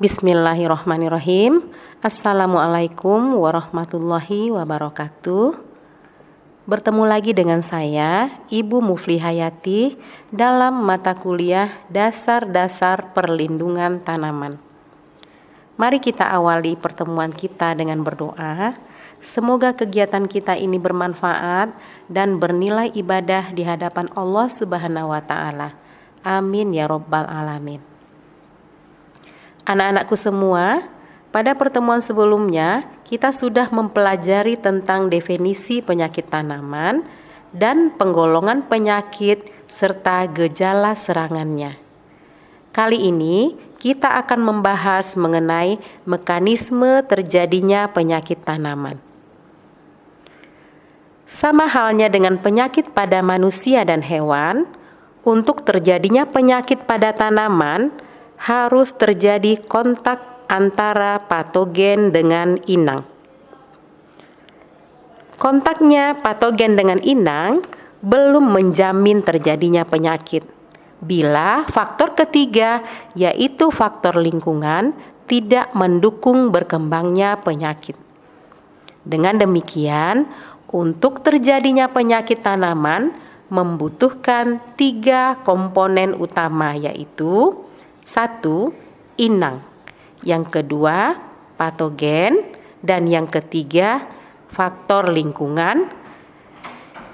Bismillahirrahmanirrahim. Assalamualaikum warahmatullahi wabarakatuh. Bertemu lagi dengan saya, Ibu Muflihayati, dalam mata kuliah Dasar-Dasar Perlindungan Tanaman. Mari kita awali pertemuan kita dengan berdoa. Semoga kegiatan kita ini bermanfaat dan bernilai ibadah di hadapan Allah Subhanahu wa Ta'ala. Amin ya Rabbal Alamin. Anak-anakku semua, pada pertemuan sebelumnya kita sudah mempelajari tentang definisi penyakit tanaman dan penggolongan penyakit serta gejala serangannya. Kali ini kita akan membahas mengenai mekanisme terjadinya penyakit tanaman. Sama halnya dengan penyakit pada manusia dan hewan, untuk terjadinya penyakit pada tanaman harus terjadi kontak antara patogen dengan inang. Kontaknya patogen dengan inang belum menjamin terjadinya penyakit bila faktor ketiga, yaitu faktor lingkungan, tidak mendukung berkembangnya penyakit. Dengan demikian, untuk terjadinya penyakit tanaman membutuhkan 3 komponen utama, yaitu 1. Inang, yang kedua patogen, dan yang ketiga faktor lingkungan.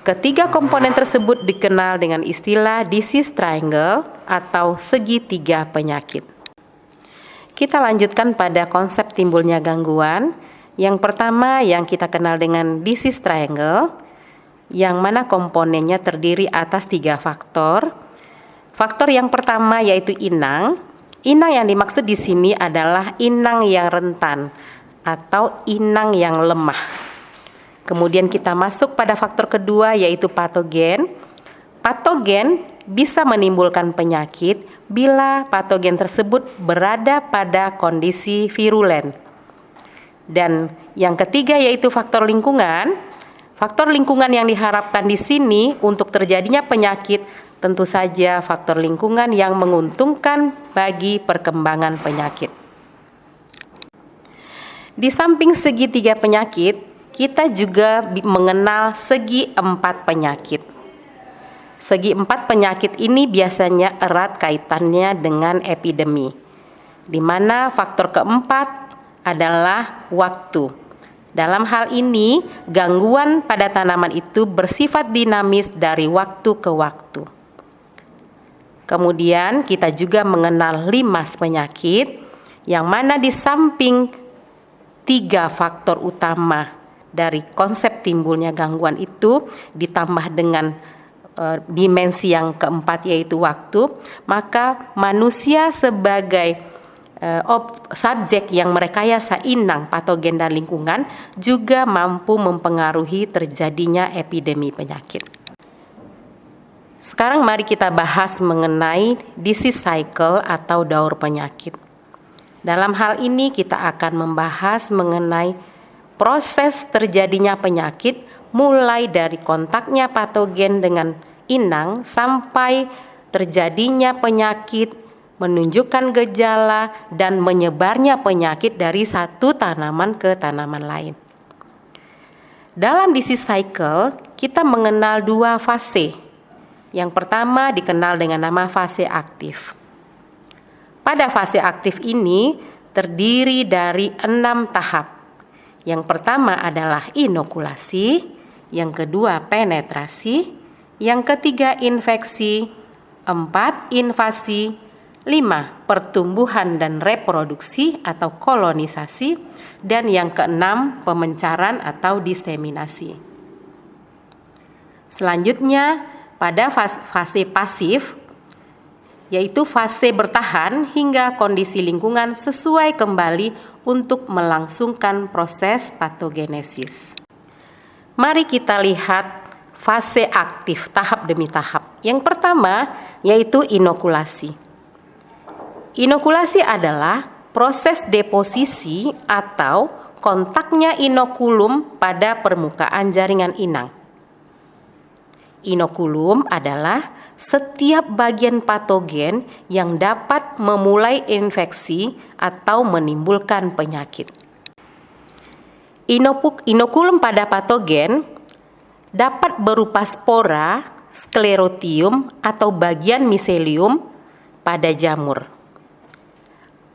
Ketiga komponen tersebut dikenal dengan istilah disease triangle atau segitiga penyakit. Kita lanjutkan pada konsep timbulnya gangguan. Yang pertama yang kita kenal dengan disease triangle, yang mana komponennya terdiri atas 3 faktor. Faktor yang pertama yaitu inang. Inang yang dimaksud di sini adalah inang yang rentan atau inang yang lemah. Kemudian kita masuk pada faktor kedua yaitu patogen. Patogen bisa menimbulkan penyakit bila patogen tersebut berada pada kondisi virulen. Dan yang ketiga yaitu faktor lingkungan. Faktor lingkungan yang diharapkan di sini untuk terjadinya penyakit tentu saja faktor lingkungan yang menguntungkan bagi perkembangan penyakit. Di samping segitiga penyakit, kita juga mengenal segi 4 penyakit. Segi 4 penyakit ini biasanya erat kaitannya dengan epidemi, di mana faktor keempat adalah waktu. Dalam hal ini, gangguan pada tanaman itu bersifat dinamis dari waktu ke waktu. Kemudian kita juga mengenal 5 penyakit, yang mana di samping 3 faktor utama dari konsep timbulnya gangguan itu ditambah dengan dimensi yang keempat yaitu waktu, maka manusia sebagai subjek yang merekayasa inang, patogen dan lingkungan juga mampu mempengaruhi terjadinya epidemi penyakit. Sekarang mari kita bahas mengenai disease cycle atau daur penyakit. Dalam hal ini kita akan membahas mengenai proses terjadinya penyakit mulai dari kontaknya patogen dengan inang sampai terjadinya penyakit, menunjukkan gejala dan menyebarnya penyakit dari satu tanaman ke tanaman lain. Dalam disease cycle kita mengenal 2 fase. Yang pertama dikenal dengan nama fase aktif. Pada fase aktif ini terdiri dari 6 tahap. Yang pertama adalah inokulasi, yang kedua penetrasi, yang ketiga infeksi, 4 invasi, 5 pertumbuhan dan reproduksi atau kolonisasi, dan yang keenam pemencaran atau diseminasi. Selanjutnya pada fase pasif, yaitu fase bertahan hingga kondisi lingkungan sesuai kembali untuk melangsungkan proses patogenesis. Mari kita lihat fase aktif tahap demi tahap. Yang pertama yaitu inokulasi. Inokulasi adalah proses deposisi atau kontaknya inokulum pada permukaan jaringan inang. Inokulum adalah setiap bagian patogen yang dapat memulai infeksi atau menimbulkan penyakit. Inokulum pada patogen dapat berupa spora, sklerotium, atau bagian miselium pada jamur.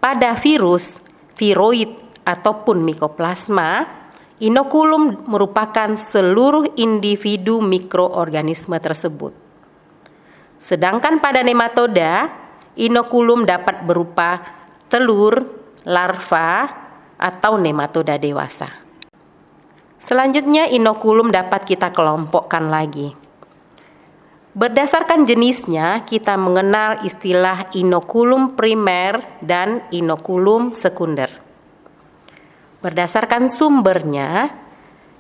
Pada virus, viroid, ataupun mikoplasma, inokulum merupakan seluruh individu mikroorganisme tersebut. Sedangkan pada nematoda, inokulum dapat berupa telur, larva, atau nematoda dewasa. Selanjutnya, inokulum dapat kita kelompokkan lagi. Berdasarkan jenisnya, kita mengenal istilah inokulum primer dan inokulum sekunder. Berdasarkan sumbernya,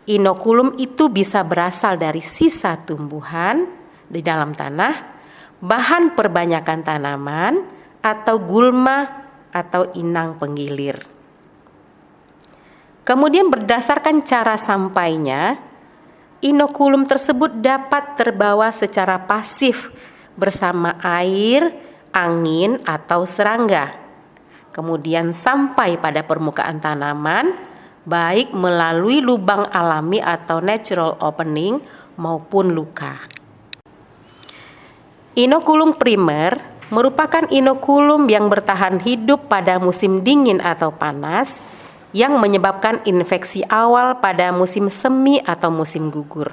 inokulum itu bisa berasal dari sisa tumbuhan di dalam tanah, bahan perbanyakan tanaman, atau gulma atau inang penggilir. Kemudian berdasarkan cara sampainya, inokulum tersebut dapat terbawa secara pasif bersama air, angin, atau serangga. Kemudian sampai pada permukaan tanaman, baik melalui lubang alami atau natural opening maupun luka. Inokulum primer merupakan inokulum yang bertahan hidup pada musim dingin atau panas yang menyebabkan infeksi awal pada musim semi atau musim gugur.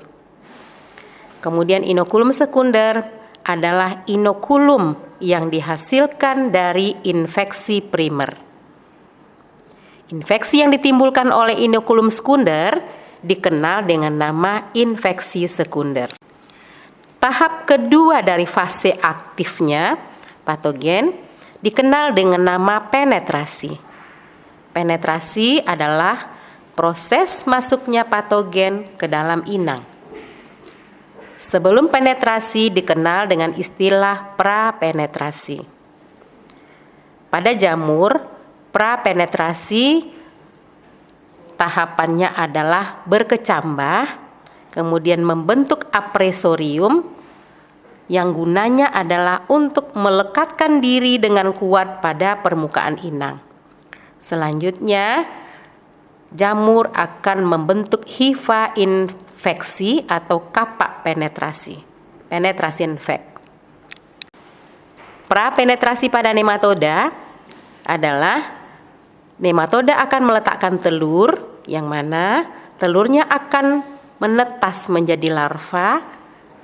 Kemudian inokulum sekunder adalah inokulum yang dihasilkan dari infeksi primer. Infeksi yang ditimbulkan oleh inokulum sekunder dikenal dengan nama infeksi sekunder. Tahap kedua dari fase aktifnya patogen dikenal dengan nama penetrasi. Penetrasi adalah proses masuknya patogen ke dalam inang. Sebelum penetrasi dikenal dengan istilah prapenetrasi. Pada jamur, prapenetrasi tahapannya adalah berkecambah, kemudian membentuk apresorium yang gunanya adalah untuk melekatkan diri dengan kuat pada permukaan inang. Selanjutnya, jamur akan membentuk hifa infeksi atau kapak penetrasi, penetration effect. Prapenetrasi pada nematoda adalah nematoda akan meletakkan telur, yang mana telurnya akan menetas menjadi larva,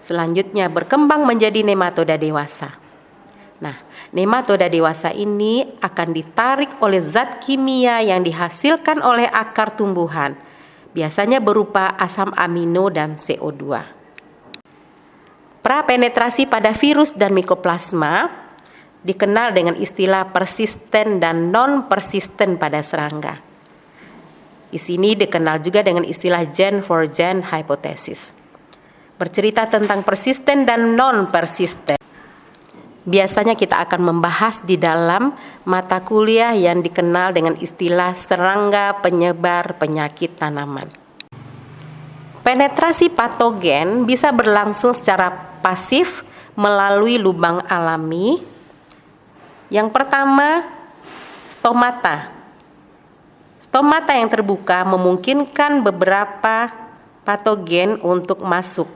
selanjutnya berkembang menjadi nematoda dewasa. Nah, nematoda dewasa ini akan ditarik oleh zat kimia yang dihasilkan oleh akar tumbuhan, biasanya berupa asam amino dan CO2. Prapenetrasi pada virus dan mikoplasma dikenal dengan istilah persisten dan non-persisten pada serangga. Di sini dikenal juga dengan istilah gen for gen hypothesis. Bercerita tentang persisten dan non-persisten. Biasanya kita akan membahas di dalam mata kuliah yang dikenal dengan istilah serangga penyebar penyakit tanaman. Penetrasi patogen bisa berlangsung secara pasif melalui lubang alami. Yang pertama, stomata. Stomata yang terbuka memungkinkan beberapa patogen untuk masuk.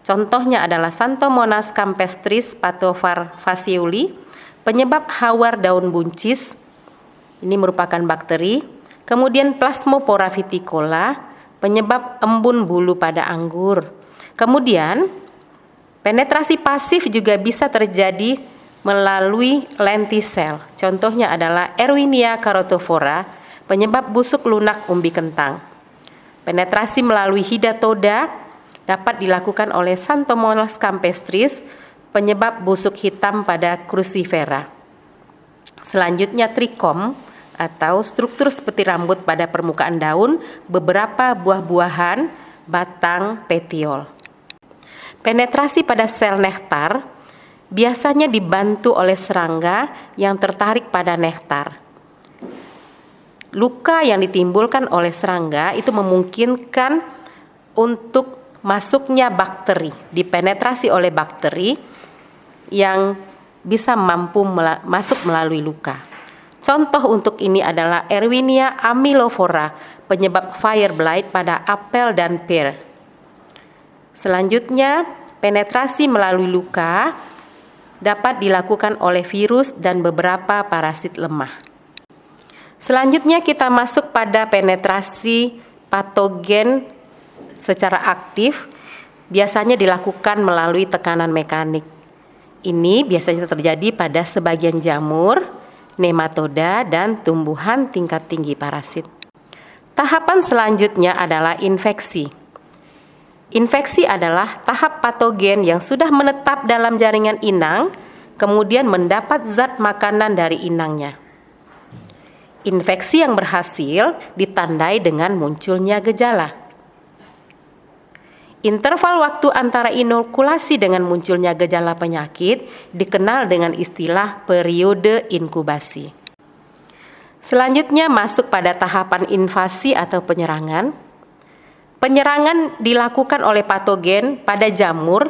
Contohnya adalah Xanthomonas campestris pathofaciuli, penyebab hawar daun buncis. Ini merupakan bakteri. Kemudian Plasmopora viticola, penyebab embun bulu pada anggur. Kemudian penetrasi pasif juga bisa terjadi melalui lentisel. Contohnya adalah Erwinia carotophora, penyebab busuk lunak umbi kentang. Penetrasi melalui hidatoda dapat dilakukan oleh Xanthomonas campestris, penyebab busuk hitam pada crucifera. Selanjutnya trikom atau struktur seperti rambut pada permukaan daun, beberapa buah-buahan, batang, petiol. Penetrasi pada sel nektar biasanya dibantu oleh serangga yang tertarik pada nektar. Luka yang ditimbulkan oleh serangga itu memungkinkan untuk masuknya bakteri, dipenetrasi oleh bakteri yang bisa mampu masuk melalui luka. Contoh untuk ini adalah Erwinia amylophora, penyebab fire blight pada apel dan pir. Selanjutnya, penetrasi melalui luka dapat dilakukan oleh virus dan beberapa parasit lemah. Selanjutnya kita masuk pada penetrasi patogen secara aktif, biasanya dilakukan melalui tekanan mekanik. Ini biasanya terjadi pada sebagian jamur, nematoda, dan tumbuhan tingkat tinggi parasit. Tahapan selanjutnya adalah infeksi. Infeksi adalah tahap patogen yang sudah menetap dalam jaringan inang, kemudian mendapat zat makanan dari inangnya. Infeksi yang berhasil ditandai dengan munculnya gejala. Interval waktu antara inokulasi dengan munculnya gejala penyakit dikenal dengan istilah periode inkubasi. Selanjutnya masuk pada tahapan invasi atau penyerangan. Penyerangan dilakukan oleh patogen pada jamur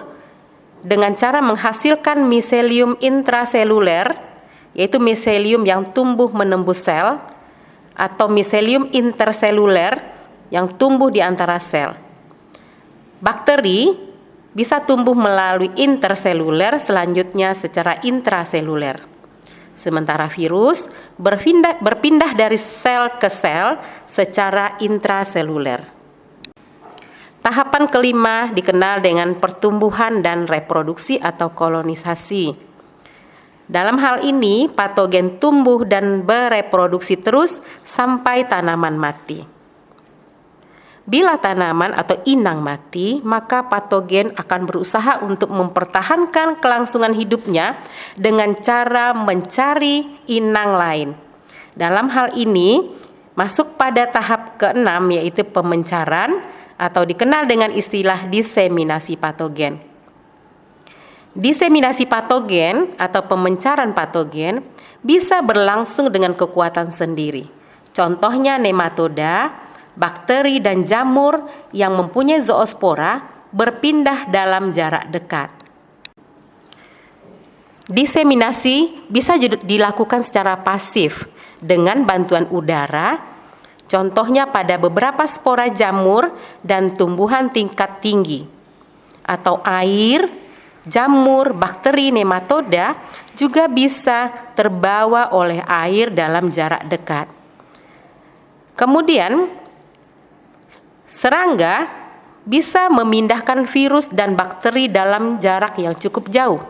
dengan cara menghasilkan miselium intraseluler, yaitu miselium yang tumbuh menembus sel, atau miselium interseluler yang tumbuh di antara sel. Bakteri bisa tumbuh melalui interseluler, selanjutnya secara intraseluler. Sementara virus berpindah dari sel ke sel secara intraseluler. Tahapan kelima dikenal dengan pertumbuhan dan reproduksi atau kolonisasi. Dalam hal ini, patogen tumbuh dan bereproduksi terus sampai tanaman mati. Bila tanaman atau inang mati, maka patogen akan berusaha untuk mempertahankan kelangsungan hidupnya dengan cara mencari inang lain. Dalam hal ini, masuk pada tahap keenam, yaitu pemencaran atau dikenal dengan istilah diseminasi patogen. Diseminasi patogen atau pemencaran patogen bisa berlangsung dengan kekuatan sendiri. Contohnya nematoda, bakteri dan jamur yang mempunyai zoospora berpindah dalam jarak dekat. Diseminasi bisa dilakukan secara pasif dengan bantuan udara, contohnya pada beberapa spora jamur dan tumbuhan tingkat tinggi, atau air, jamur, bakteri, nematoda juga bisa terbawa oleh air dalam jarak dekat. Kemudian, serangga bisa memindahkan virus dan bakteri dalam jarak yang cukup jauh,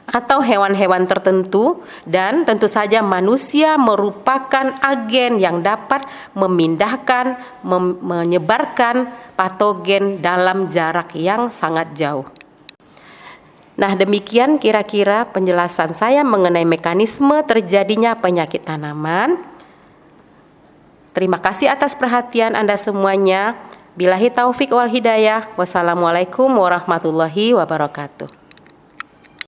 atau hewan-hewan tertentu, dan tentu saja manusia merupakan agen yang dapat memindahkan, menyebarkan patogen dalam jarak yang sangat jauh. Nah, demikian kira-kira penjelasan saya mengenai mekanisme terjadinya penyakit tanaman. Terima kasih atas perhatian Anda semuanya. Billahi taufik wal hidayah. Wassalamualaikum warahmatullahi wabarakatuh.